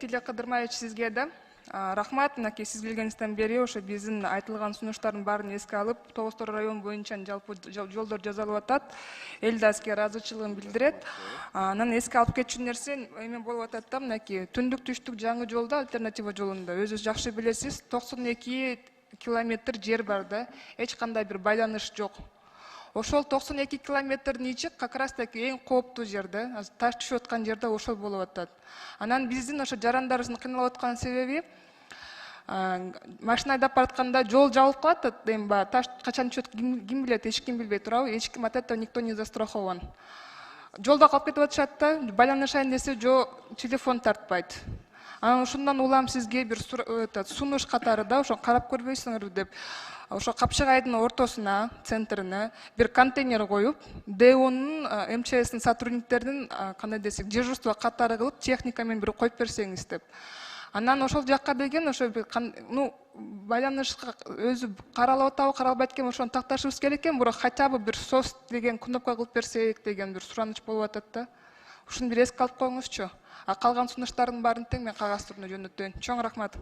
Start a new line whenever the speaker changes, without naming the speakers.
Тиле Кыдырмаевич, сизге да рахмат. Мынакей сиз келгениңизден бери ошо биздин айтылган сунуштардын баарын эске алып, Тогуз Тор район боюнча жалпы жолдор жасалып атат. Эл да сизге ыраазычылыгын билдирет. Анан эске алып кетчү нерсе эме болуп атат да, мынакей түндүк түштүк жаңы жолдо, альтернатива жолунда өзүңүз жакшы билесиз, 92 километр жер бар да, эч кандай бир байланыш жок. Ошол 92 километрдин ичи как раз таки эң кооптуу жер да, таш түшүп аткан жерде ошол болуп атат. Анан биздин ошо жарандарыбыздын кыйналып аткан себеби машина айдап баратканда жол жабылып калат, эми баягы таш качан түшөт ким билет, эч ким билбей турабы, эч ким от этого никто не застрахован. Жолдо калып кетип атышат да, байланышайын десе телефон тартпайт. Анан ушундан улам сизге бир сунуш катары да, ошо карап көрбөйсүңөрбү деп, ошо Капчыгайдын ортосуна, центрине бир контейнер коюп, ДОнун, МЧСтин сотрудниктеринин кандай десек, дежурство катары кылып, техника менен бир коюп берсеңиз деп. Анан ошол жакка деген ошо байланышка өзү каралып атабы, каралбайт экен, ошону такташыбыз керек экен, бирок хотя бы бир СОС деген кнопка кылып берсек деген бир сураныч болуп атат да. Ушуну бир эске алып коюңузчу. Калган сунуштардын баарын тең мен кагаз түрүндө жөнөтөйүн. Чоң рахмат.